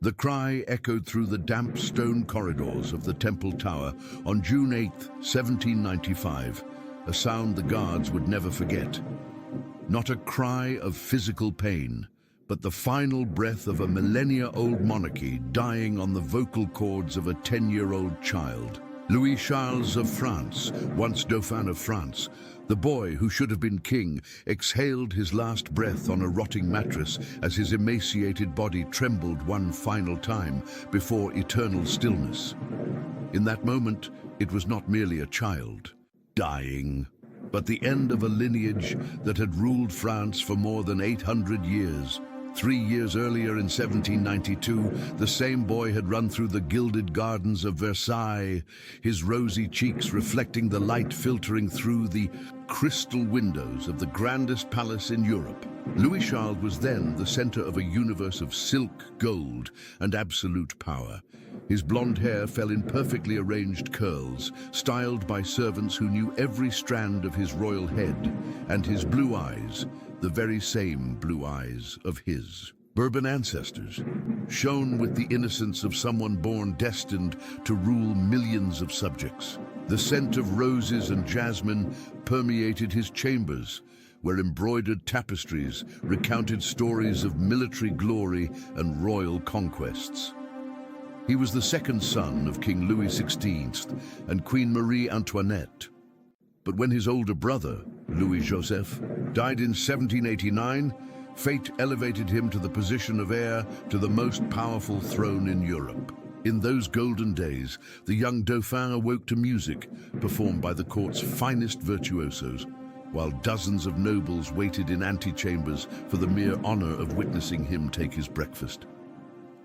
The cry echoed through the damp stone corridors of the Temple Tower on June 8, 1795, a sound the guards would never forget. Not a cry of physical pain, but the final breath of a millennia-old monarchy dying on the vocal cords of a 10-year-old child. Louis Charles of France, once Dauphin of France, the boy who should have been king, exhaled his last breath on a rotting mattress as his emaciated body trembled one final time before eternal stillness. In that moment, it was not merely a child dying, but the end of a lineage that had ruled France for more than 800 years. 3 years earlier, in 1792, the same boy had run through the gilded gardens of Versailles, his rosy cheeks reflecting the light filtering through the crystal windows of the grandest palace in Europe. Louis Charles was then the center of a universe of silk, gold, and absolute power. His blonde hair fell in perfectly arranged curls, styled by servants who knew every strand of his royal head, and his blue eyes, the very same blue eyes of his Bourbon ancestors, shone with the innocence of someone born destined to rule millions of subjects. The scent of roses and jasmine permeated his chambers, where embroidered tapestries recounted stories of military glory and royal conquests. He was the second son of King Louis XVI and Queen Marie Antoinette. But when his older brother, Louis-Joseph, died in 1789, fate elevated him to the position of heir to the most powerful throne in Europe. In those golden days, the young Dauphin awoke to music performed by the court's finest virtuosos, while dozens of nobles waited in antechambers for the mere honor of witnessing him take his breakfast.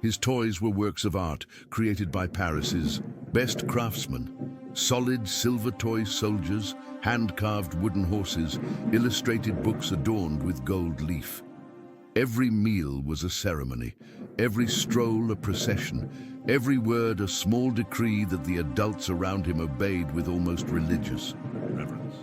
His toys were works of art created by Paris's best craftsmen. Solid silver toy soldiers, hand-carved wooden horses, illustrated books adorned with gold leaf. Every meal was a ceremony, every stroll a procession, every word a small decree that the adults around him obeyed with almost religious reverence.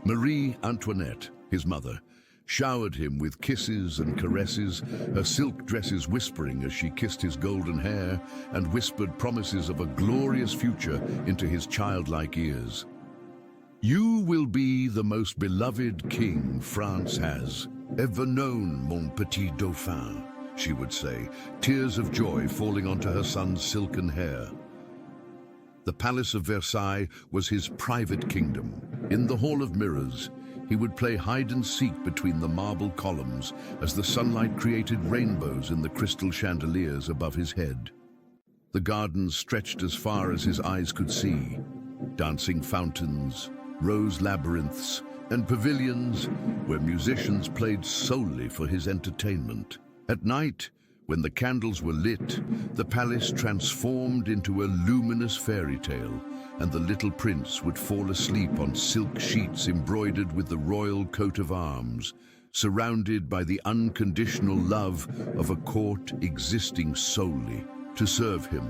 Marie Antoinette, his mother, showered him with kisses and caresses, her silk dresses whispering as she kissed his golden hair and whispered promises of a glorious future into his childlike ears. "You will be the most beloved king France has ever known, mon petit Dauphin," she would say, tears of joy falling onto her son's silken hair. The Palace of Versailles was his private kingdom. In the Hall of Mirrors, he would play hide-and-seek between the marble columns as the sunlight created rainbows in the crystal chandeliers above his head. The gardens stretched as far as his eyes could see, dancing fountains, rose labyrinths, and pavilions where musicians played solely for his entertainment. At night, when the candles were lit, the palace transformed into a luminous fairy tale, and the little prince would fall asleep on silk sheets embroidered with the royal coat of arms, surrounded by the unconditional love of a court existing solely to serve him.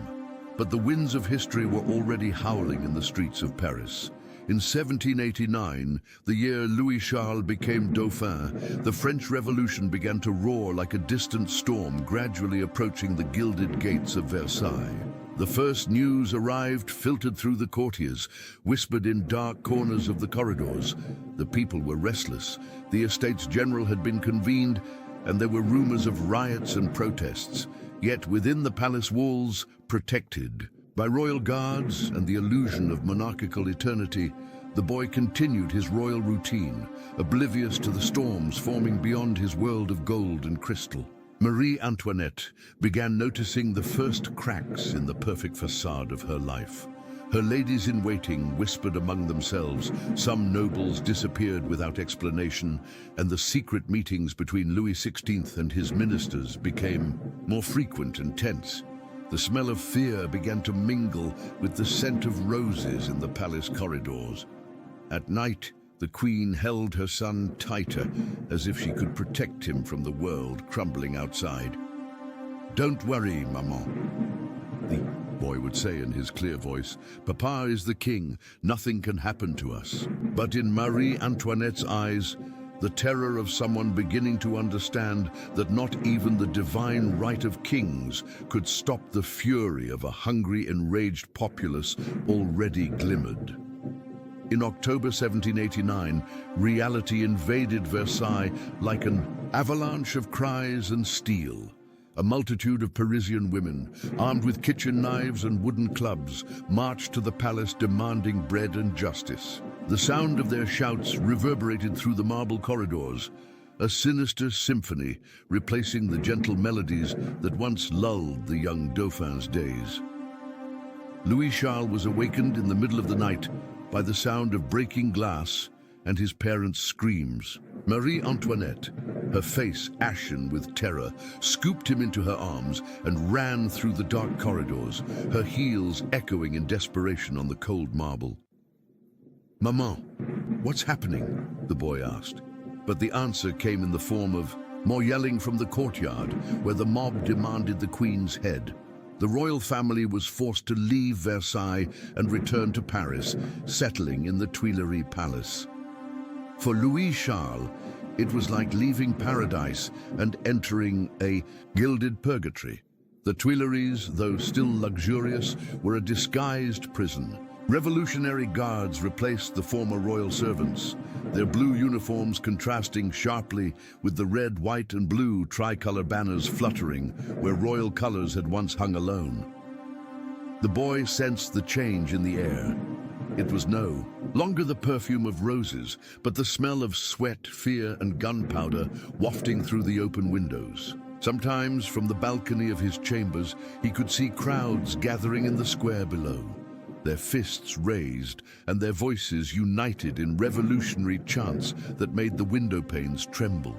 But the winds of history were already howling in the streets of Paris. In 1789, the year Louis Charles became Dauphin, the French Revolution began to roar like a distant storm gradually approaching the gilded gates of Versailles. The first news arrived, filtered through the courtiers, whispered in dark corners of the corridors. The people were restless. The Estates General had been convened, and there were rumors of riots and protests. Yet within the palace walls, protected by royal guards and the illusion of monarchical eternity, the boy continued his royal routine, oblivious to the storms forming beyond his world of gold and crystal. Marie Antoinette began noticing the first cracks in the perfect facade of her life. Her ladies-in-waiting whispered among themselves, some nobles disappeared without explanation, and the secret meetings between Louis XVI and his ministers became more frequent and tense. The smell of fear began to mingle with the scent of roses in the palace corridors. At night, the queen held her son tighter, as if she could protect him from the world crumbling outside. "Don't worry, maman," the boy would say in his clear voice. "Papa is the king. Nothing can happen to us." But in Marie Antoinette's eyes, the terror of someone beginning to understand that not even the divine right of kings could stop the fury of a hungry, enraged populace already glimmered. In October 1789, reality invaded Versailles like an avalanche of cries and steel. A multitude of Parisian women, armed with kitchen knives and wooden clubs, marched to the palace demanding bread and justice. The sound of their shouts reverberated through the marble corridors, a sinister symphony replacing the gentle melodies that once lulled the young Dauphin's days. Louis Charles was awakened in the middle of the night by the sound of breaking glass and his parents' screams. Marie Antoinette, her face ashen with terror, scooped him into her arms and ran through the dark corridors, her heels echoing in desperation on the cold marble. "Maman, what's happening?" the boy asked. But the answer came in the form of more yelling from the courtyard, where the mob demanded the Queen's head. The royal family was forced to leave Versailles and return to Paris, settling in the Tuileries Palace. For Louis Charles, it was like leaving paradise and entering a gilded purgatory. The Tuileries, though still luxurious, were a disguised prison. Revolutionary guards replaced the former royal servants, their blue uniforms contrasting sharply with the red, white, and blue tricolor banners fluttering where royal colors had once hung alone. The boy sensed the change in the air. It was no longer the perfume of roses, but the smell of sweat, fear, and gunpowder wafting through the open windows. Sometimes, from the balcony of his chambers, he could see crowds gathering in the square below, their fists raised and their voices united in revolutionary chants that made the window panes tremble.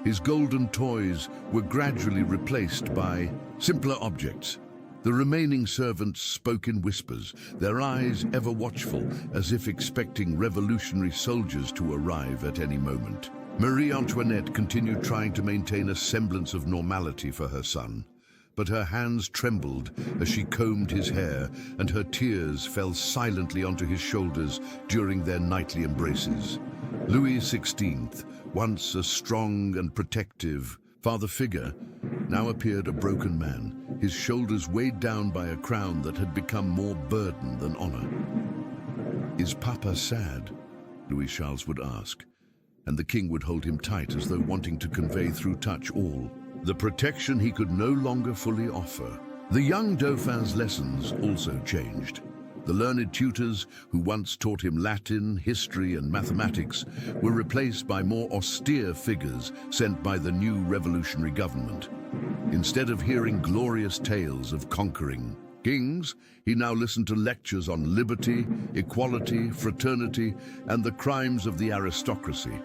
His golden toys were gradually replaced by simpler objects. The remaining servants spoke in whispers, their eyes ever watchful, as if expecting revolutionary soldiers to arrive at any moment. Marie Antoinette continued trying to maintain a semblance of normality for her son, but her hands trembled as she combed his hair, and her tears fell silently onto his shoulders during their nightly embraces. Louis XVI, once a strong and protective father figure, now appeared a broken man, his shoulders weighed down by a crown that had become more burden than honor. "Is Papa sad?" Louis Charles would ask, and the king would hold him tight as though wanting to convey through touch all the protection he could no longer fully offer. The young Dauphin's lessons also changed. The learned tutors who once taught him Latin, history, and mathematics were replaced by more austere figures sent by the new revolutionary government. Instead of hearing glorious tales of conquering kings, he now listened to lectures on liberty, equality, fraternity, and the crimes of the aristocracy.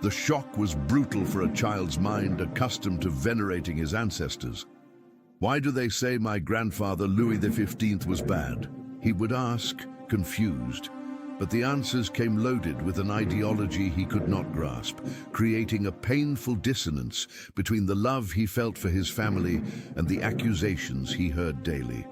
The shock was brutal for a child's mind accustomed to venerating his ancestors. "Why do they say my grandfather Louis XV was bad?" he would ask, confused. But the answers came loaded with an ideology he could not grasp, creating a painful dissonance between the love he felt for his family and the accusations he heard daily.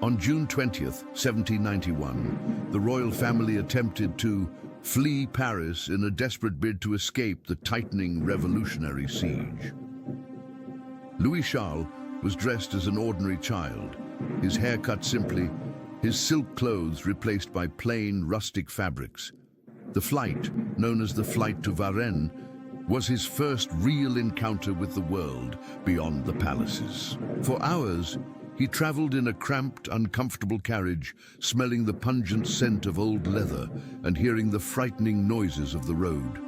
On June 20th, 1791, the royal family attempted to flee Paris in a desperate bid to escape the tightening revolutionary siege. Louis Charles was dressed as an ordinary child, his hair cut simply, his silk clothes replaced by plain, rustic fabrics. The flight, known as the Flight to Varennes, was his first real encounter with the world beyond the palaces. For hours, he traveled in a cramped, uncomfortable carriage, smelling the pungent scent of old leather and hearing the frightening noises of the road.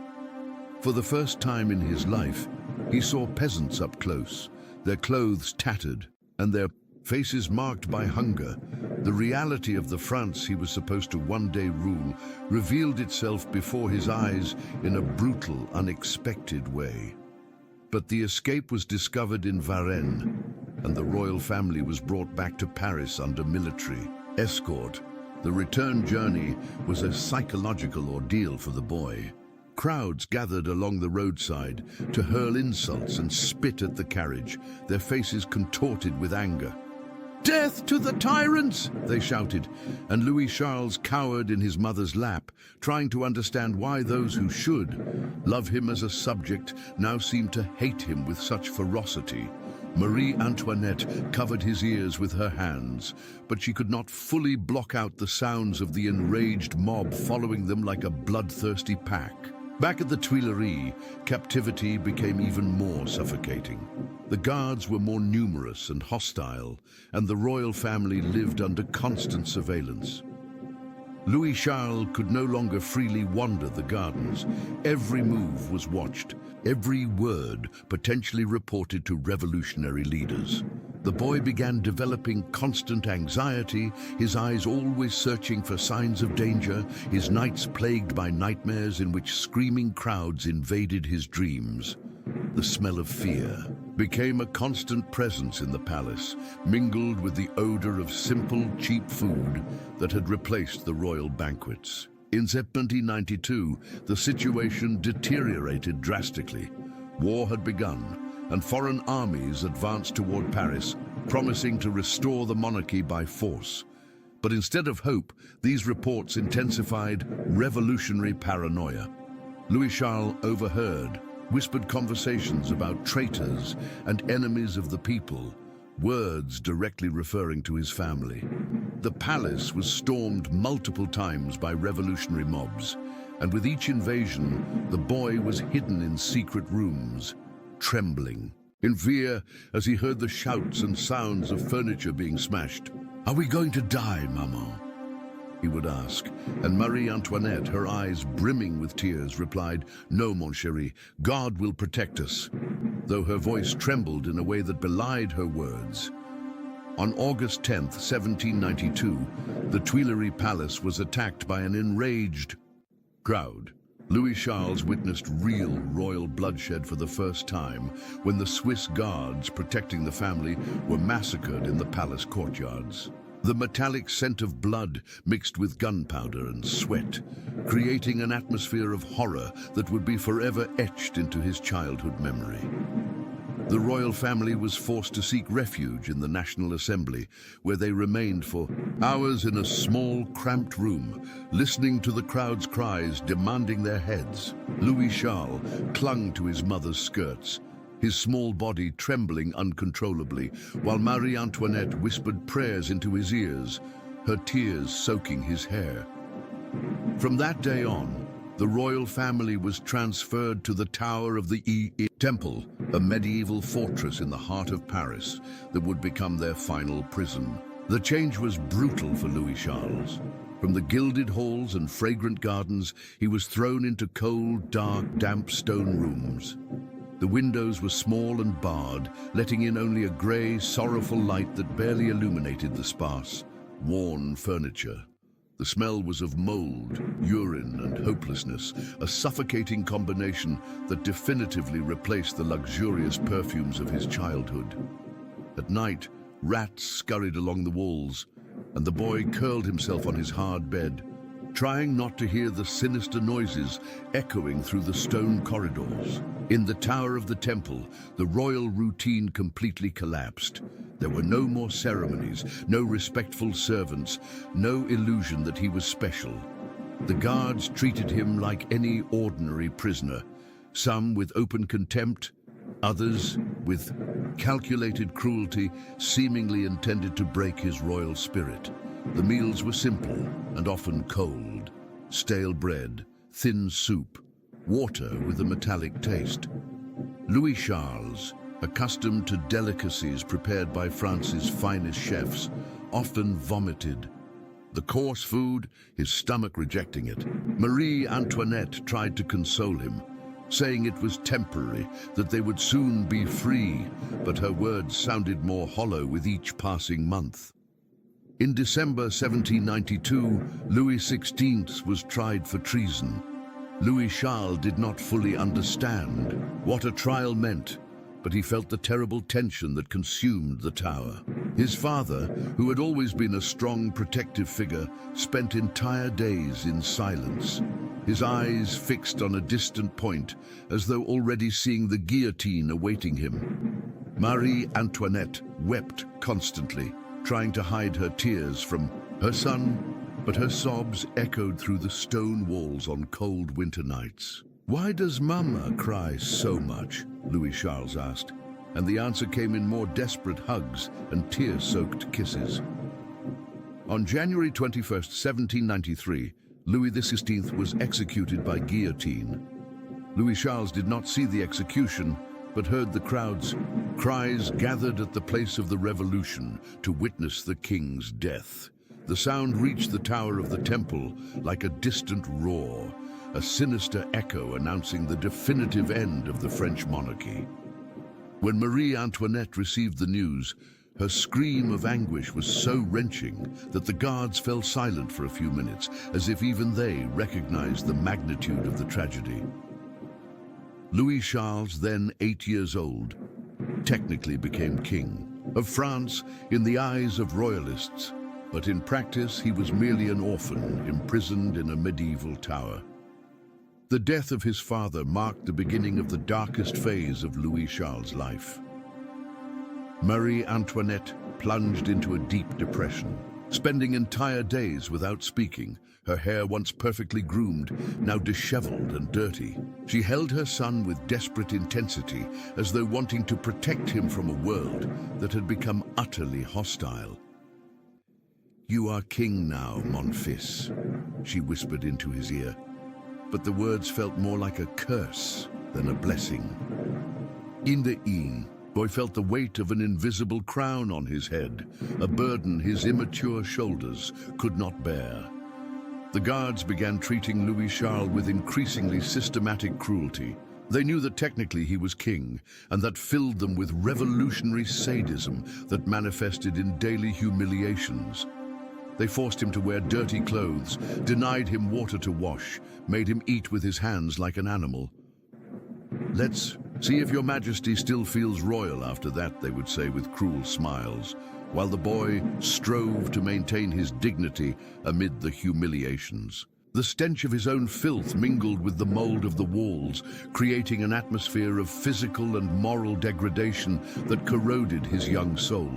For the first time in his life, he saw peasants up close, their clothes tattered and their faces marked by hunger. The reality of the France he was supposed to one day rule revealed itself before his eyes in a brutal, unexpected way. But the escape was discovered in Varennes, and the royal family was brought back to Paris under military escort. The return journey was a psychological ordeal for the boy. Crowds gathered along the roadside to hurl insults and spit at the carriage, their faces contorted with anger. "Death to the tyrants!" they shouted, and Louis Charles cowered in his mother's lap, trying to understand why those who should love him as a subject now seemed to hate him with such ferocity. Marie Antoinette covered his ears with her hands, but she could not fully block out the sounds of the enraged mob following them like a bloodthirsty pack. Back at the Tuileries, captivity became even more suffocating. The guards were more numerous and hostile, and the royal family lived under constant surveillance. Louis Charles could no longer freely wander the gardens. Every move was watched, every word potentially reported to revolutionary leaders. The boy began developing constant anxiety, his eyes always searching for signs of danger, his nights plagued by nightmares in which screaming crowds invaded his dreams. The smell of fear became a constant presence in the palace, mingled with the odor of simple, cheap food that had replaced the royal banquets. In 1792, the situation deteriorated drastically. War had begun, and foreign armies advanced toward Paris, promising to restore the monarchy by force. But instead of hope, these reports intensified revolutionary paranoia. Louis Charles overheard whispered conversations about traitors and enemies of the people, words directly referring to his family. The palace was stormed multiple times by revolutionary mobs, and with each invasion, the boy was hidden in secret rooms, trembling in fear as he heard the shouts and sounds of furniture being smashed. "Are we going to die, Maman?" he would ask, and Marie Antoinette, her eyes brimming with tears, replied, "No, mon chéri, God will protect us," though her voice trembled in a way that belied her words. On August 10th, 1792, the Tuileries Palace was attacked by an enraged crowd. Louis Charles witnessed real royal bloodshed for the first time when the Swiss guards protecting the family were massacred in the palace courtyards. The metallic scent of blood mixed with gunpowder and sweat, creating an atmosphere of horror that would be forever etched into his childhood memory. The royal family was forced to seek refuge in the National Assembly, where they remained for hours in a small, cramped room, listening to the crowd's cries demanding their heads. Louis Charles clung to his mother's skirts, his small body trembling uncontrollably, while Marie Antoinette whispered prayers into his ears, her tears soaking his hair. From that day on, the royal family was transferred to the Tower of the Temple, a medieval fortress in the heart of Paris that would become their final prison. The change was brutal for Louis Charles. From the gilded halls and fragrant gardens, he was thrown into cold, dark, damp stone rooms. The windows were small and barred, letting in only a grey, sorrowful light that barely illuminated the sparse, worn furniture. The smell was of mold, urine, and hopelessness, a suffocating combination that definitively replaced the luxurious perfumes of his childhood. At night, rats scurried along the walls, and the boy curled himself on his hard bed, trying not to hear the sinister noises echoing through the stone corridors. In the Tower of the Temple, the royal routine completely collapsed. There were no more ceremonies, no respectful servants, no illusion that he was special. The guards treated him like any ordinary prisoner, some with open contempt, others with calculated cruelty seemingly intended to break his royal spirit. The meals were simple and often cold: stale bread, thin soup, water with a metallic taste. Louis Charles, accustomed to delicacies prepared by France's finest chefs, often vomited the coarse food, his stomach rejecting it. Marie Antoinette tried to console him, saying it was temporary, that they would soon be free, but her words sounded more hollow with each passing month. In December 1792, Louis XVI was tried for treason. Louis Charles did not fully understand what a trial meant, but he felt the terrible tension that consumed the tower. His father, who had always been a strong protective figure, spent entire days in silence, his eyes fixed on a distant point, as though already seeing the guillotine awaiting him. Marie Antoinette wept constantly, trying to hide her tears from her son, but her sobs echoed through the stone walls on cold winter nights. "Why does Mama cry so much?" Louis Charles asked, and the answer came in more desperate hugs and tear-soaked kisses. On January 21st, 1793, Louis XVI was executed by guillotine. Louis Charles did not see the execution, but heard the crowd's cries gathered at the place of the revolution to witness the king's death. The sound reached the tower of the temple like a distant roar, a sinister echo announcing the definitive end of the French monarchy. When Marie Antoinette received the news, her scream of anguish was so wrenching that the guards fell silent for a few minutes, as if even they recognized the magnitude of the tragedy. Louis Charles, then 8 years old, technically became king of France in the eyes of royalists, but in practice he was merely an orphan imprisoned in a medieval tower. The death of his father marked the beginning of the darkest phase of Louis Charles' life. Marie Antoinette plunged into a deep depression, spending entire days without speaking, her hair once perfectly groomed, now disheveled and dirty. She held her son with desperate intensity, as though wanting to protect him from a world that had become utterly hostile. "You are king now, mon fils," she whispered into his ear, but the words felt more like a curse than a blessing. In the inn, boy felt the weight of an invisible crown on his head, a burden his immature shoulders could not bear. The guards began treating Louis Charles with increasingly systematic cruelty. They knew that technically he was king, and that filled them with revolutionary sadism that manifested in daily humiliations. They forced him to wear dirty clothes, denied him water to wash, made him eat with his hands like an animal. "Let's see if your majesty still feels royal after that," they would say with cruel smiles, while the boy strove to maintain his dignity amid the humiliations. The stench of his own filth mingled with the mold of the walls, creating an atmosphere of physical and moral degradation that corroded his young soul.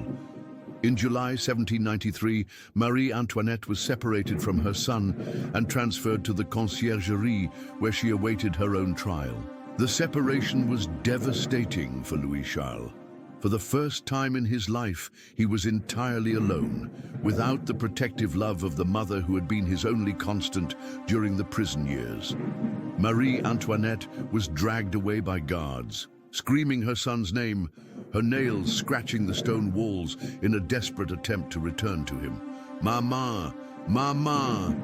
In July 1793, Marie Antoinette was separated from her son and transferred to the conciergerie, where she awaited her own trial. The separation was devastating for Louis Charles. For the first time in his life, he was entirely alone, without the protective love of the mother who had been his only constant during the prison years. Marie Antoinette was dragged away by guards, screaming her son's name, her nails scratching the stone walls in a desperate attempt to return to him. "Mama! Mama!"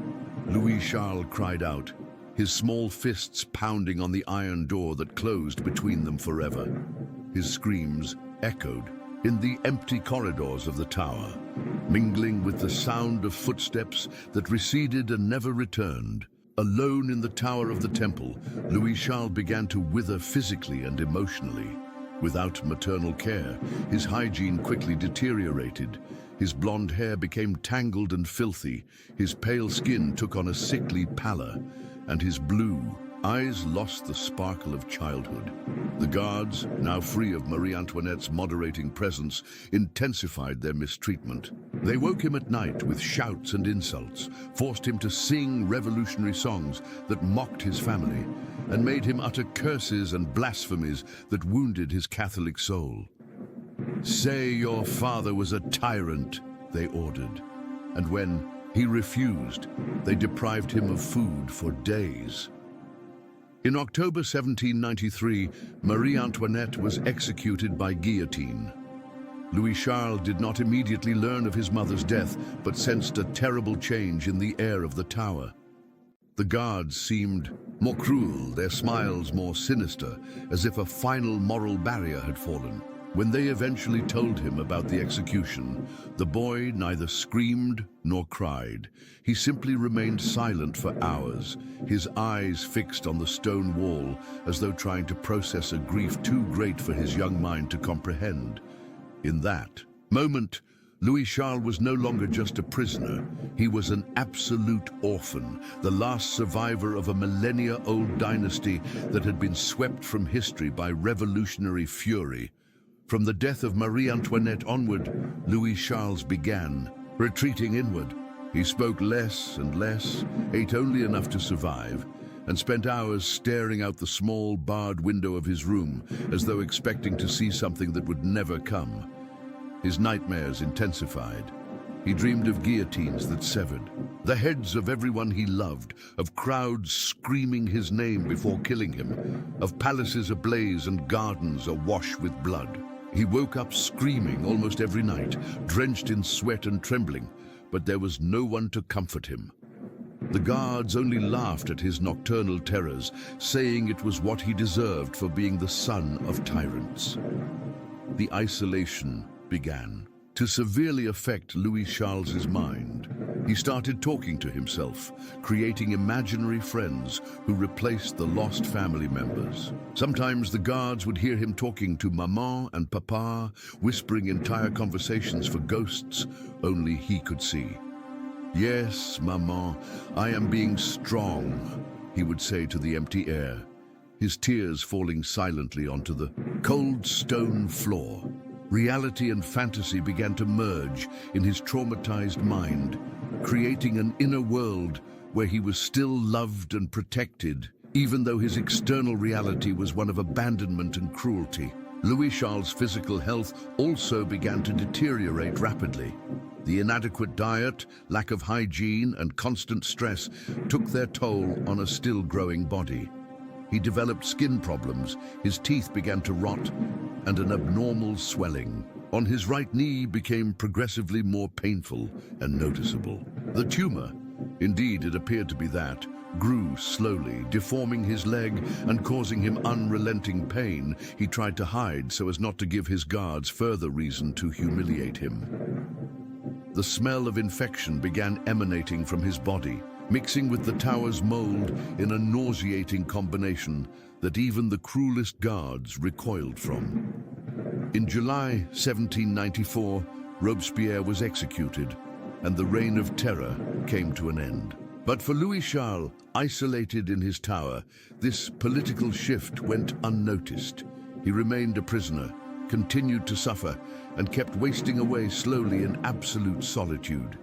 Louis Charles cried out, his small fists pounding on the iron door that closed between them forever. His screams echoed in the empty corridors of the tower, mingling with the sound of footsteps that receded and never returned. Alone in the tower of the temple, Louis Charles began to wither physically and emotionally. Without maternal care, his hygiene quickly deteriorated. His blonde hair became tangled and filthy, his pale skin took on a sickly pallor, and his blue eyes lost the sparkle of childhood. The guards, now free of Marie Antoinette's moderating presence, intensified their mistreatment. They woke him at night with shouts and insults, forced him to sing revolutionary songs that mocked his family, and made him utter curses and blasphemies that wounded his Catholic soul. "Say your father was a tyrant," they ordered, and when he refused, they deprived him of food for days. In October 1793, Marie Antoinette was executed by guillotine. Louis Charles did not immediately learn of his mother's death, but sensed a terrible change in the air of the tower. The guards seemed more cruel, their smiles more sinister, as if a final moral barrier had fallen. When they eventually told him about the execution, the boy neither screamed nor cried. He simply remained silent for hours, his eyes fixed on the stone wall, as though trying to process a grief too great for his young mind to comprehend. In that moment, Louis Charles was no longer just a prisoner. He was an absolute orphan, the last survivor of a millennia-old dynasty that had been swept from history by revolutionary fury. From the death of Marie Antoinette onward, Louis Charles began retreating inward. He spoke less and less, ate only enough to survive, and spent hours staring out the small barred window of his room as though expecting to see something that would never come. His nightmares intensified. He dreamed of guillotines that severed the heads of everyone he loved, of crowds screaming his name before killing him, of palaces ablaze and gardens awash with blood. He woke up screaming almost every night, drenched in sweat and trembling, but there was no one to comfort him. The guards only laughed at his nocturnal terrors, saying it was what he deserved for being the son of tyrants. The isolation began to severely affect Louis Charles's mind. He started talking to himself, creating imaginary friends who replaced the lost family members. Sometimes the guards would hear him talking to Maman and Papa, whispering entire conversations for ghosts only he could see. "Yes, Maman, I am being strong," he would say to the empty air, his tears falling silently onto the cold stone floor. Reality and fantasy began to merge in his traumatized mind, creating an inner world where he was still loved and protected, even though his external reality was one of abandonment and cruelty. Louis Charles' physical health also began to deteriorate rapidly. The inadequate diet, lack of hygiene, and constant stress took their toll on a still growing body. He developed skin problems, his teeth began to rot, and an abnormal swelling on his right knee became progressively more painful and noticeable. The tumor, indeed it appeared to be that, grew slowly, deforming his leg and causing him unrelenting pain he tried to hide so as not to give his guards further reason to humiliate him. The smell of infection began emanating from his body, mixing with the tower's mold in a nauseating combination that even the cruelest guards recoiled from. In July 1794, Robespierre was executed, and the reign of terror came to an end. But for Louis Charles, isolated in his tower, this political shift went unnoticed. He remained a prisoner, continued to suffer, and kept wasting away slowly in absolute solitude.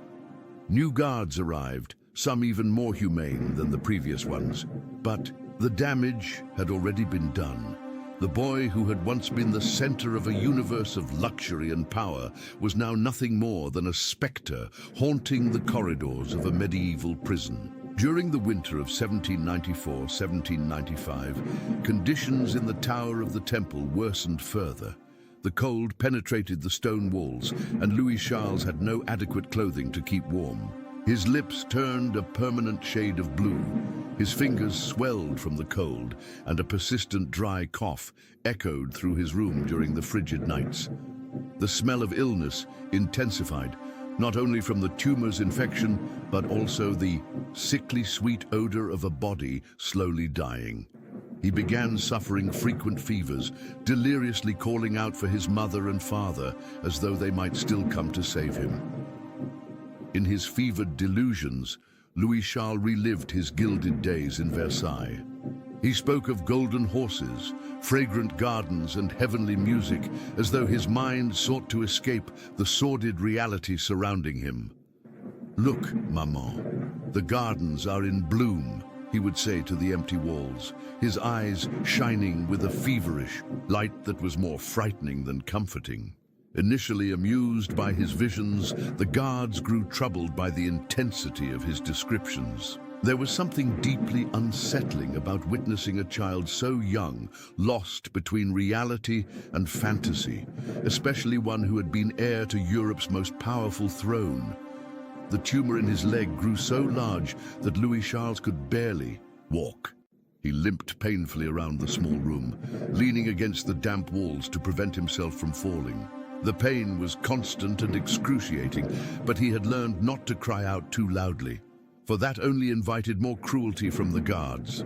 New guards arrived, some even more humane than the previous ones. But the damage had already been done. The boy who had once been the center of a universe of luxury and power was now nothing more than a specter haunting the corridors of a medieval prison. During the winter of 1794-1795, conditions in the tower of the temple worsened further. The cold penetrated the stone walls, and Louis Charles had no adequate clothing to keep warm. His lips turned a permanent shade of blue, his fingers swelled from the cold, and a persistent dry cough echoed through his room during the frigid nights. The smell of illness intensified, not only from the tumor's infection, but also the sickly sweet odor of a body slowly dying. He began suffering frequent fevers, deliriously calling out for his mother and father as though they might still come to save him. In his fevered delusions, Louis Charles relived his gilded days in Versailles. He spoke of golden horses, fragrant gardens, and heavenly music, as though his mind sought to escape the sordid reality surrounding him. "Look, Maman, the gardens are in bloom," he would say to the empty walls, his eyes shining with a feverish light that was more frightening than comforting. Initially amused by his visions, the guards grew troubled by the intensity of his descriptions. There was something deeply unsettling about witnessing a child so young, lost between reality and fantasy, especially one who had been heir to Europe's most powerful throne. The tumor in his leg grew so large that Louis Charles could barely walk. He limped painfully around the small room, leaning against the damp walls to prevent himself from falling. The pain was constant and excruciating, but he had learned not to cry out too loudly, for that only invited more cruelty from the guards.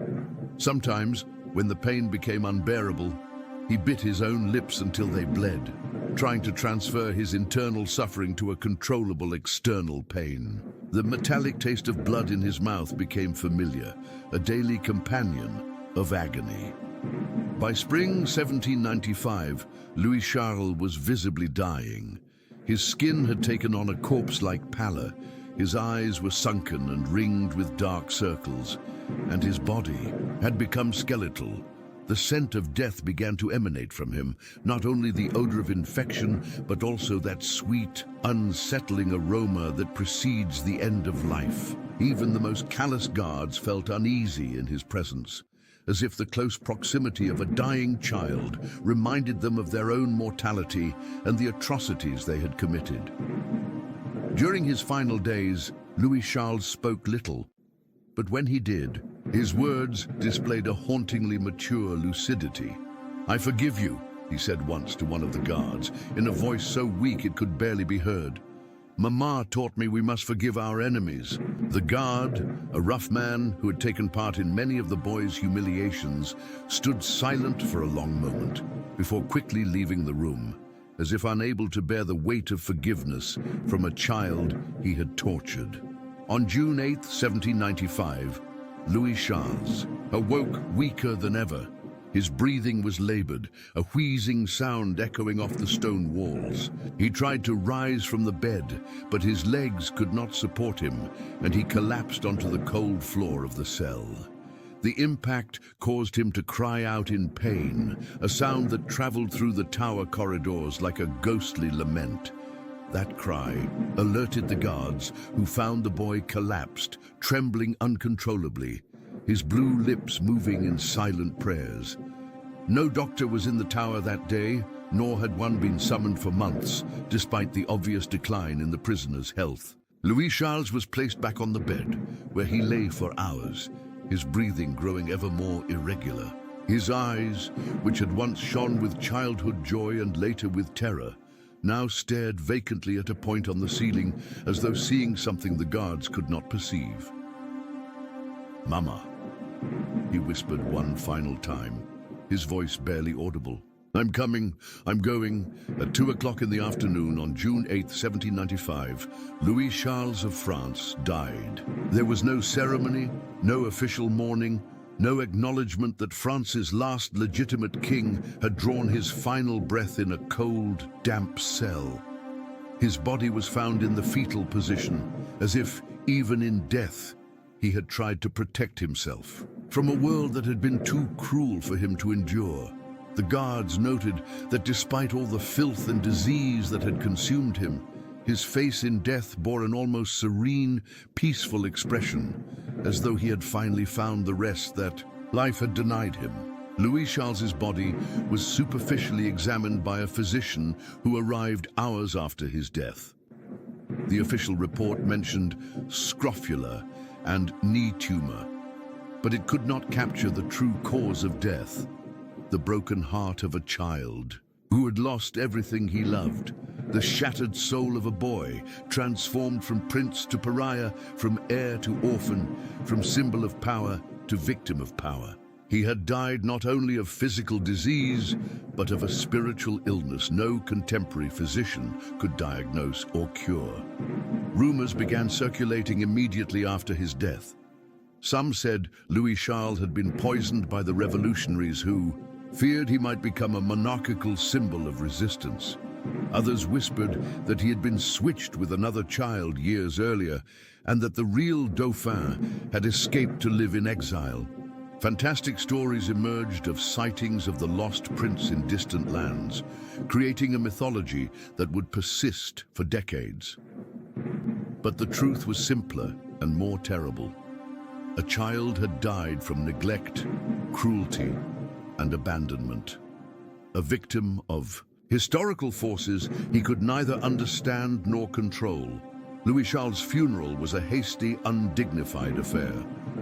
Sometimes, when the pain became unbearable, he bit his own lips until they bled, trying to transfer his internal suffering to a controllable external pain. The metallic taste of blood in his mouth became familiar, a daily companion of agony. By spring 1795, Louis Charles was visibly dying. His skin had taken on a corpse-like pallor, his eyes were sunken and ringed with dark circles, and his body had become skeletal. The scent of death began to emanate from him, not only the odor of infection, but also that sweet, unsettling aroma that precedes the end of life. Even the most callous guards felt uneasy in his presence, as if the close proximity of a dying child reminded them of their own mortality and the atrocities they had committed. During his final days, Louis Charles spoke little, but when he did, his words displayed a hauntingly mature lucidity. "I forgive you," he said once to one of the guards, in a voice so weak it could barely be heard. "Mama taught me we must forgive our enemies." The guard, a rough man who had taken part in many of the boy's humiliations, stood silent for a long moment before quickly leaving the room, as if unable to bear the weight of forgiveness from a child he had tortured. On June 8, 1795, Louis Charles awoke weaker than ever. His breathing was labored, a wheezing sound echoing off the stone walls. He tried to rise from the bed, but his legs could not support him, and he collapsed onto the cold floor of the cell. The impact caused him to cry out in pain, a sound that traveled through the tower corridors like a ghostly lament. That cry alerted the guards, who found the boy collapsed, trembling uncontrollably, his blue lips moving in silent prayers. No doctor was in the tower that day, nor had one been summoned for months, despite the obvious decline in the prisoner's health. Louis Charles was placed back on the bed, where he lay for hours, his breathing growing ever more irregular. His eyes, which had once shone with childhood joy and later with terror, now stared vacantly at a point on the ceiling, as though seeing something the guards could not perceive. "Mama," he whispered one final time, his voice barely audible. "I'm coming, I'm going." At 2 o'clock in the afternoon on June 8, 1795, Louis Charles of France died. There was no ceremony, no official mourning, no acknowledgement that France's last legitimate king had drawn his final breath in a cold, damp cell. His body was found in the fetal position, as if, even in death, he had tried to protect himself from a world that had been too cruel for him to endure. The guards noted that despite all the filth and disease that had consumed him, his face in death bore an almost serene, peaceful expression, as though he had finally found the rest that life had denied him. Louis Charles's body was superficially examined by a physician who arrived hours after his death. The official report mentioned scrofula and knee tumor, but it could not capture the true cause of death: the broken heart of a child who had lost everything he loved, the shattered soul of a boy, transformed from prince to pariah, from heir to orphan, from symbol of power to victim of power. He had died not only of physical disease, but of a spiritual illness no contemporary physician could diagnose or cure. Rumors began circulating immediately after his death. Some said Louis Charles had been poisoned by the revolutionaries who feared he might become a monarchical symbol of resistance. Others whispered that he had been switched with another child years earlier, and that the real Dauphin had escaped to live in exile. Fantastic stories emerged of sightings of the lost prince in distant lands, creating a mythology that would persist for decades. But the truth was simpler and more terrible. A child had died from neglect, cruelty, and abandonment. A victim of historical forces he could neither understand nor control. Louis Charles' funeral was a hasty, undignified affair.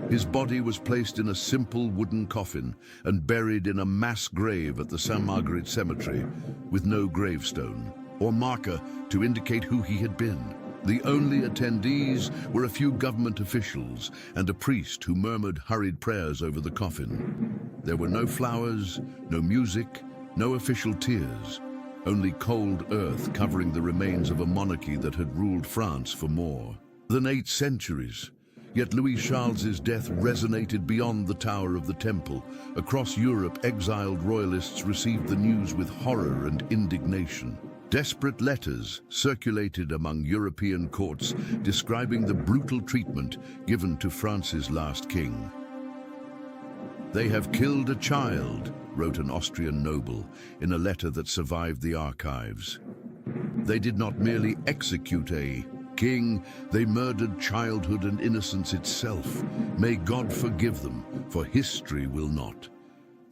His body was placed in a simple wooden coffin and buried in a mass grave at the Sainte-Marguerite Cemetery, with no gravestone or marker to indicate who he had been. The only attendees were a few government officials and a priest who murmured hurried prayers over the coffin. There were no flowers, no music, no official tears, only cold earth covering the remains of a monarchy that had ruled France for more than 8 centuries. Yet Louis Charles's death resonated beyond the Tower of the Temple. Across Europe, exiled royalists received the news with horror and indignation. Desperate letters circulated among European courts describing the brutal treatment given to France's last king. "They have killed a child," wrote an Austrian noble in a letter that survived the archives. "They did not merely execute a king, they murdered childhood and innocence itself. May God forgive them, for history will not."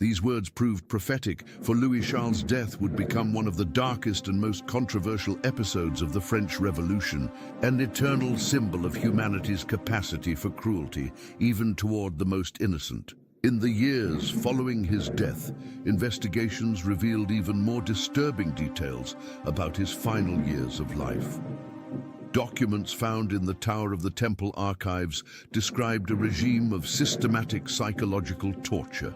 These words proved prophetic, for Louis Charles' death would become one of the darkest and most controversial episodes of the French Revolution, an eternal symbol of humanity's capacity for cruelty, even toward the most innocent. In the years following his death, investigations revealed even more disturbing details about his final years of life. Documents found in the Tower of the Temple archives described a regime of systematic psychological torture.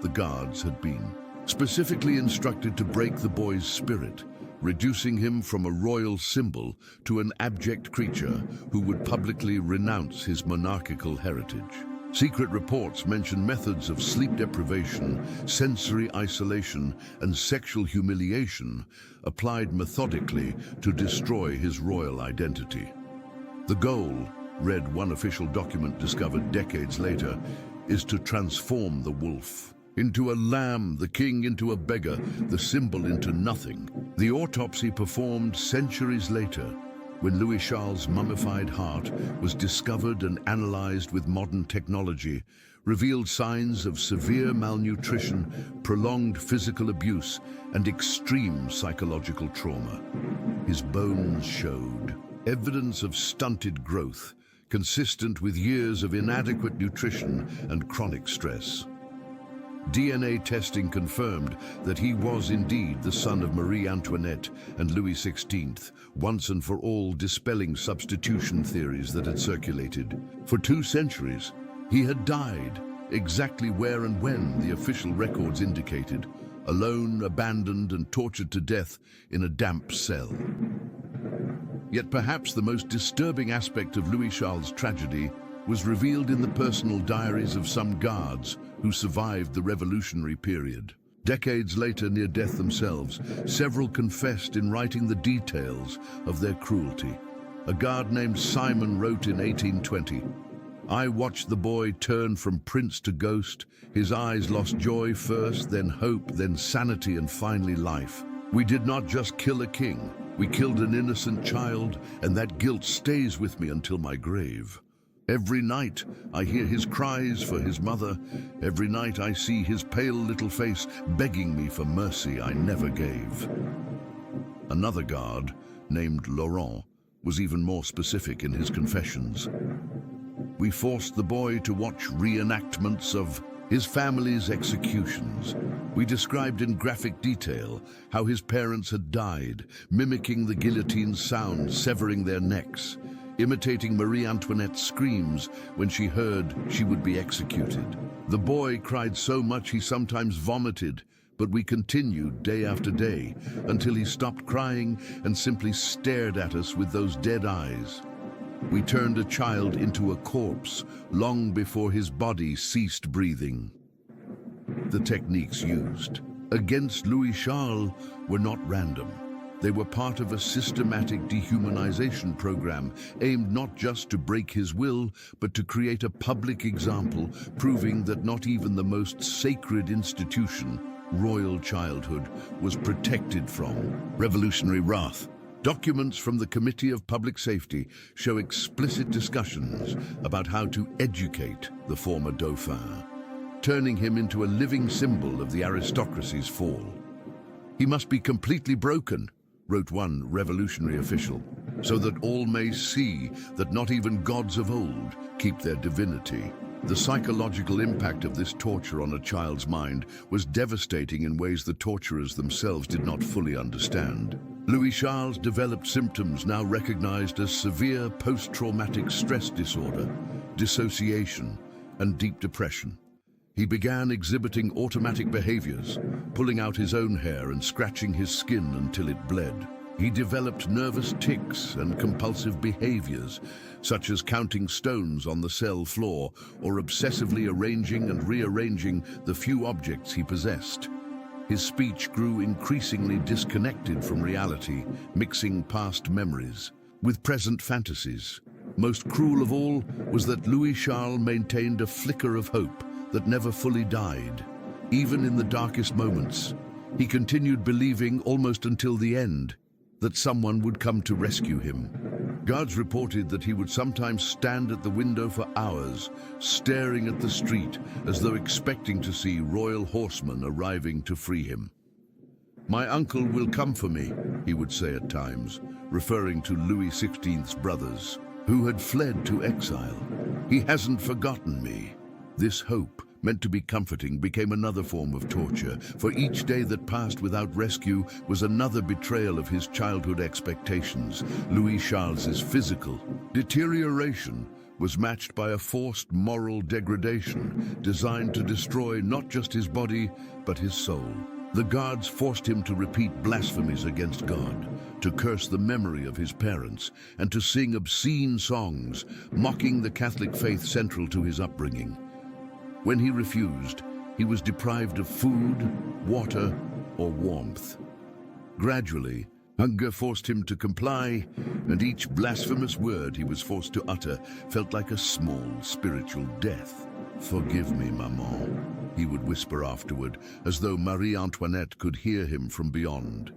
The guards had been specifically instructed to break the boy's spirit, reducing him from a royal symbol to an abject creature who would publicly renounce his monarchical heritage. Secret reports mention methods of sleep deprivation, sensory isolation, and sexual humiliation applied methodically to destroy his royal identity. The goal, read one official document discovered decades later, is to transform the wolf into a lamb, the king into a beggar, the symbol into nothing. The autopsy performed centuries later, when Louis Charles' mummified heart was discovered and analyzed with modern technology, revealed signs of severe malnutrition, prolonged physical abuse, and extreme psychological trauma. His bones showed evidence of stunted growth, consistent with years of inadequate nutrition and chronic stress. DNA testing confirmed that he was indeed the son of Marie Antoinette and Louis XVI, once and for all dispelling substitution theories that had circulated. For 2 centuries, he had died exactly where and when the official records indicated, alone, abandoned, and tortured to death in a damp cell. Yet perhaps the most disturbing aspect of Louis Charles' tragedy was revealed in the personal diaries of some guards who survived the revolutionary period. Decades later, near death themselves, several confessed in writing the details of their cruelty. A guard named Simon wrote in 1820, "I watched the boy turn from prince to ghost. His eyes lost joy first, then hope, then sanity, and finally life. We did not just kill a king, we killed an innocent child, and that guilt stays with me until my grave. Every night I hear his cries for his mother. Every night I see his pale little face begging me for mercy I never gave." Another guard, named Laurent, was even more specific in his confessions. "We forced the boy to watch reenactments of his family's executions. We described in graphic detail how his parents had died, mimicking the guillotine's sound, severing their necks, imitating Marie Antoinette's screams when she heard she would be executed. The boy cried so much he sometimes vomited, but we continued day after day until he stopped crying and simply stared at us with those dead eyes. We turned a child into a corpse long before his body ceased breathing." The techniques used against Louis Charles were not random. They were part of a systematic dehumanization program aimed not just to break his will, but to create a public example proving that not even the most sacred institution, royal childhood, was protected from revolutionary wrath. Documents from the Committee of Public Safety show explicit discussions about how to educate the former Dauphin, turning him into a living symbol of the aristocracy's fall. "He must be completely broken," wrote one revolutionary official, "so that all may see that not even gods of old keep their divinity." The psychological impact of this torture on a child's mind was devastating in ways the torturers themselves did not fully understand. Louis Charles developed symptoms now recognized as severe post-traumatic stress disorder, dissociation, and deep depression. He began exhibiting automatic behaviors, pulling out his own hair and scratching his skin until it bled. He developed nervous tics and compulsive behaviors, such as counting stones on the cell floor or obsessively arranging and rearranging the few objects he possessed. His speech grew increasingly disconnected from reality, mixing past memories with present fantasies. Most cruel of all was that Louis Charles maintained a flicker of hope that never fully died. Even in the darkest moments, he continued believing almost until the end that someone would come to rescue him. Guards reported that he would sometimes stand at the window for hours, staring at the street as though expecting to see royal horsemen arriving to free him. "My uncle will come for me," he would say at times, referring to Louis XVI's brothers, who had fled to exile. "He hasn't forgotten me." This hope, meant to be comforting, became another form of torture, for each day that passed without rescue was another betrayal of his childhood expectations. Louis Charles's physical deterioration was matched by a forced moral degradation designed to destroy not just his body, but his soul. The guards forced him to repeat blasphemies against God, to curse the memory of his parents, and to sing obscene songs, mocking the Catholic faith central to his upbringing. When he refused, he was deprived of food, water, or warmth. Gradually, hunger forced him to comply, and each blasphemous word he was forced to utter felt like a small spiritual death. "Forgive me, maman," he would whisper afterward, as though Marie Antoinette could hear him from beyond.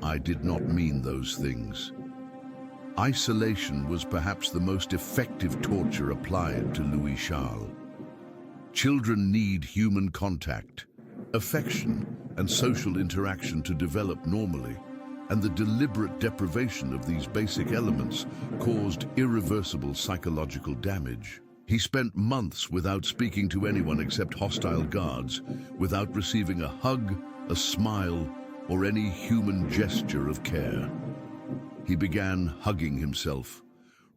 "I did not mean those things." Isolation was perhaps the most effective torture applied to Louis Charles. Children need human contact, affection, and social interaction to develop normally, and the deliberate deprivation of these basic elements caused irreversible psychological damage. He spent months without speaking to anyone except hostile guards, without receiving a hug, a smile, or any human gesture of care. He began hugging himself,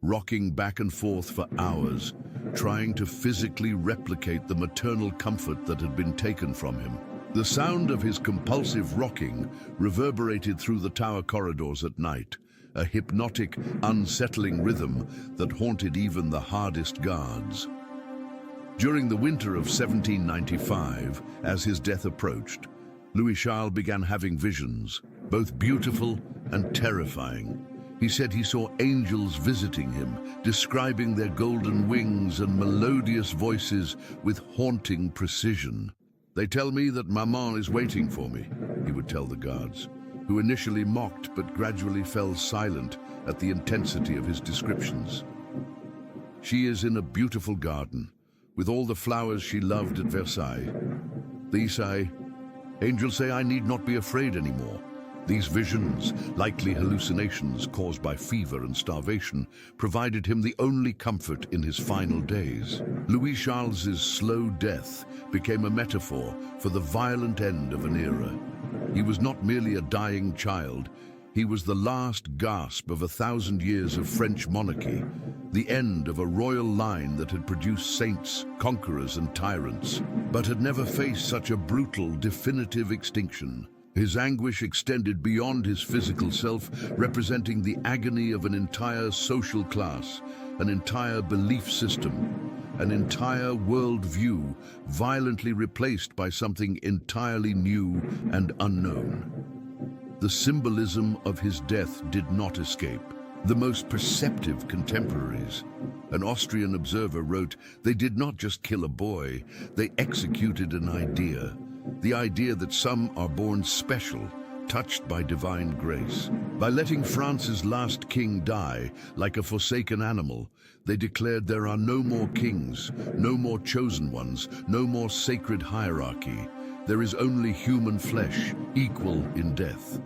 rocking back and forth for hours, trying to physically replicate the maternal comfort that had been taken from him. The sound of his compulsive rocking reverberated through the tower corridors at night, a hypnotic, unsettling rhythm that haunted even the hardest guards. During the winter of 1795, as his death approached, Louis Charles began having visions, both beautiful and terrifying. He said he saw angels visiting him, describing their golden wings and melodious voices with haunting precision. "They tell me that Maman is waiting for me," he would tell the guards, who initially mocked but gradually fell silent at the intensity of his descriptions. "She is in a beautiful garden, with all the flowers she loved at Versailles. Angels say I need not be afraid anymore." These visions, likely hallucinations caused by fever and starvation, provided him the only comfort in his final days. Louis Charles's slow death became a metaphor for the violent end of an era. He was not merely a dying child, he was the last gasp of 1,000 years of French monarchy, the end of a royal line that had produced saints, conquerors, and tyrants, but had never faced such a brutal, definitive extinction. His anguish extended beyond his physical self, representing the agony of an entire social class, an entire belief system, an entire worldview, violently replaced by something entirely new and unknown. The symbolism of his death did not escape the most perceptive contemporaries. An Austrian observer wrote, "They did not just kill a boy, they executed an idea. The idea that some are born special, touched by divine grace. By letting France's last king die like a forsaken animal, they declared there are no more kings, no more chosen ones, no more sacred hierarchy. There is only human flesh, equal in death."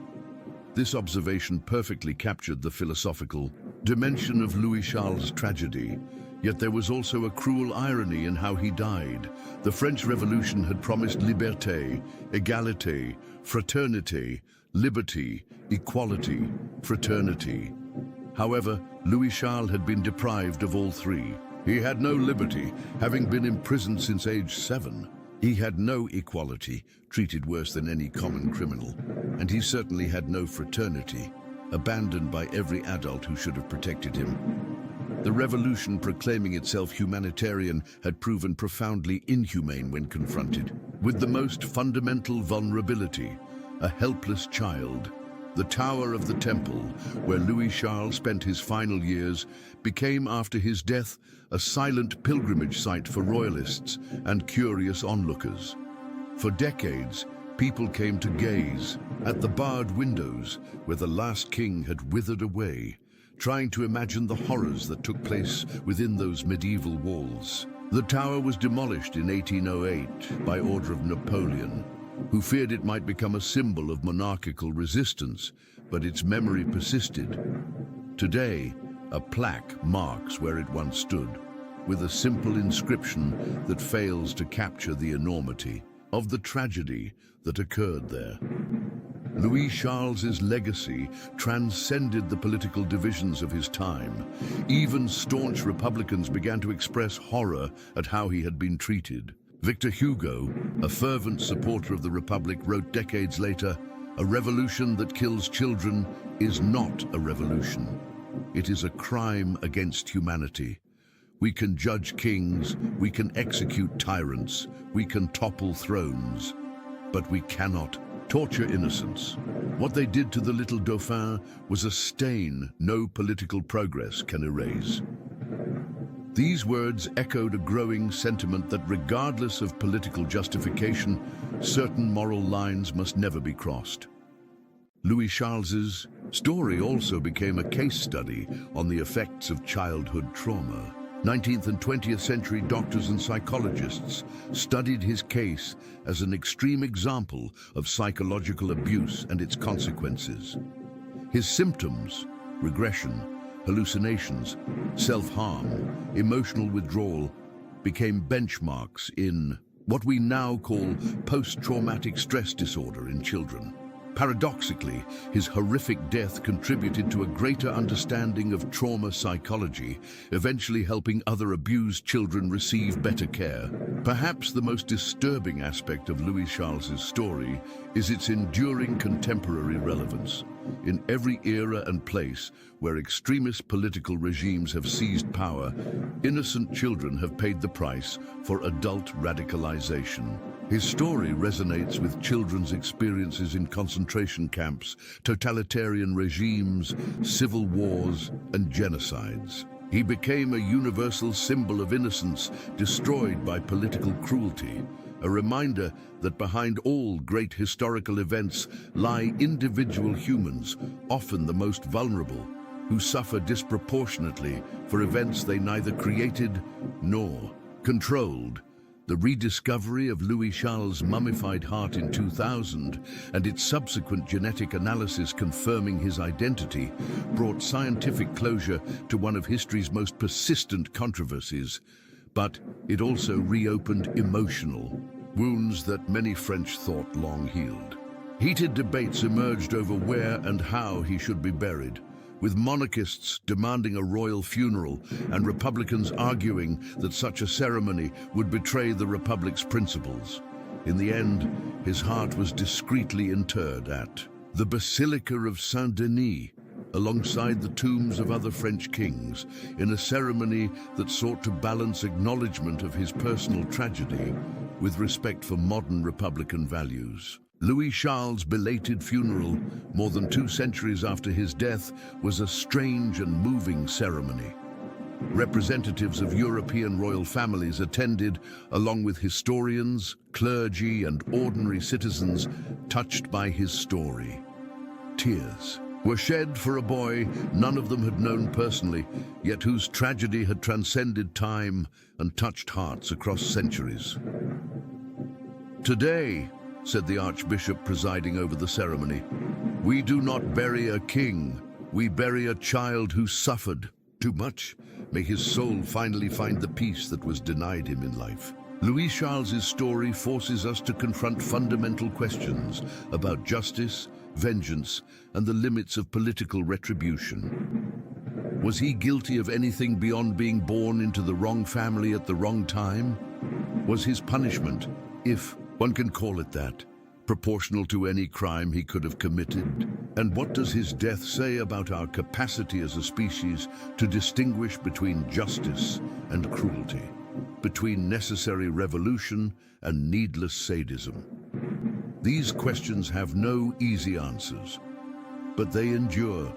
This observation perfectly captured the philosophical dimension of Louis Charles' tragedy. Yet there was also a cruel irony in how he died. The French Revolution had promised liberté, égalité, fraternité, liberty, equality, fraternity. However, Louis Charles had been deprived of all three. He had no liberty, having been imprisoned since age 7. He had no equality, treated worse than any common criminal. And he certainly had no fraternity. abandoned by every adult who should have protected him. The revolution, proclaiming itself humanitarian, had proven profoundly inhumane when confronted. With the most fundamental vulnerability, a helpless child, the Tower of the Temple, where Louis Charles spent his final years, became, after his death, a silent pilgrimage site for royalists and curious onlookers. For decades, people came to gaze at the barred windows where the last king had withered away, trying to imagine the horrors that took place within those medieval walls. The tower was demolished in 1808 by order of Napoleon, who feared it might become a symbol of monarchical resistance, but its memory persisted. Today, a plaque marks where it once stood, with a simple inscription that fails to capture the enormity of the tragedy that occurred there. Louis Charles's legacy transcended the political divisions of his time. Even staunch Republicans began to express horror at how he had been treated. Victor Hugo, a fervent supporter of the Republic, wrote decades later, "A revolution that kills children is not a revolution. It is a crime against humanity. We can judge kings, we can execute tyrants, we can topple thrones, but we cannot torture innocents." What they did to the little Dauphin was a stain no political progress can erase. These words echoed a growing sentiment that regardless of political justification, certain moral lines must never be crossed. Louis Charles's story also became a case study on the effects of childhood trauma. 19th and 20th century doctors and psychologists studied his case as an extreme example of psychological abuse and its consequences. His symptoms, regression, hallucinations, self-harm, emotional withdrawal, became benchmarks in what we now call post-traumatic stress disorder in children. Paradoxically, his horrific death contributed to a greater understanding of trauma psychology, eventually helping other abused children receive better care. Perhaps the most disturbing aspect of Louis Charles's story is its enduring contemporary relevance. In every era and place where extremist political regimes have seized power, innocent children have paid the price for adult radicalization. His story resonates with children's experiences in concentration camps, totalitarian regimes, civil wars, and genocides. He became a universal symbol of innocence destroyed by political cruelty, a reminder that behind all great historical events lie individual humans, often the most vulnerable, who suffer disproportionately for events they neither created nor controlled. The rediscovery of Louis Charles' mummified heart in 2000 and its subsequent genetic analysis confirming his identity brought scientific closure to one of history's most persistent controversies, but it also reopened emotional wounds that many French thought long healed. Heated debates emerged over where and how he should be buried, with monarchists demanding a royal funeral and Republicans arguing that such a ceremony would betray the Republic's principles. In the end, his heart was discreetly interred at the Basilica of Saint-Denis, alongside the tombs of other French kings, in a ceremony that sought to balance acknowledgement of his personal tragedy with respect for modern Republican values. Louis Charles' belated funeral, more than 2 centuries after his death, was a strange and moving ceremony. Representatives of European royal families attended, along with historians, clergy, and ordinary citizens touched by his story. Tears were shed for a boy none of them had known personally, yet whose tragedy had transcended time and touched hearts across centuries. "Today," said the Archbishop presiding over the ceremony, "we do not bury a king, we bury a child who suffered too much. May his soul finally find the peace that was denied him in life." Louis Charles's story forces us to confront fundamental questions about justice, vengeance, and the limits of political retribution. Was he guilty of anything beyond being born into the wrong family at the wrong time? Was his punishment, if one can call it that, proportional to any crime he could have committed? And what does his death say about our capacity as a species to distinguish between justice and cruelty, between necessary revolution and needless sadism? These questions have no easy answers, but they endure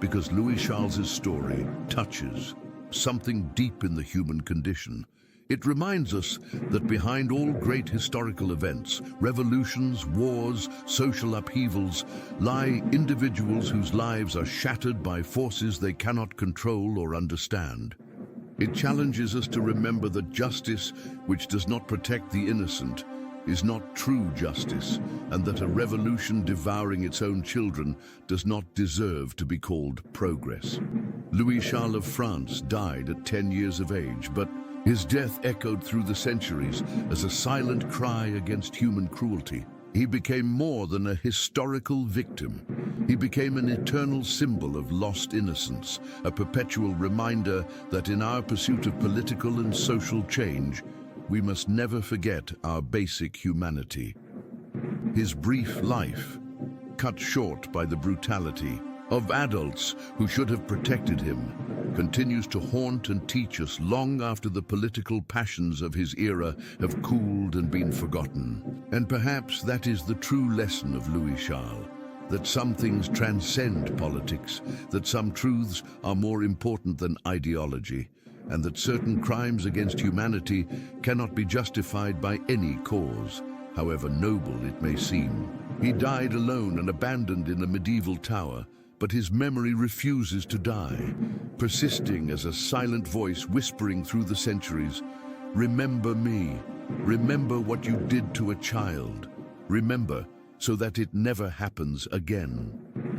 because Louis Charles's story touches something deep in the human condition. It reminds us that behind all great historical events, revolutions, wars, social upheavals, lie individuals whose lives are shattered by forces they cannot control or understand. It challenges us to remember that justice, which does not protect the innocent, is not true justice, and that a revolution devouring its own children does not deserve to be called progress. Louis Charles of France died at 10 years of age, but his death echoed through the centuries as a silent cry against human cruelty. He became more than a historical victim. He became an eternal symbol of lost innocence, a perpetual reminder that in our pursuit of political and social change, we must never forget our basic humanity. His brief life, cut short by the brutality of adults who should have protected him, continues to haunt and teach us long after the political passions of his era have cooled and been forgotten. And perhaps that is the true lesson of Louis Charles, that some things transcend politics, that some truths are more important than ideology, and that certain crimes against humanity cannot be justified by any cause, however noble it may seem. He died alone and abandoned in a medieval tower, but his memory refuses to die, persisting as a silent voice whispering through the centuries, "Remember me, remember what you did to a child, remember so that it never happens again."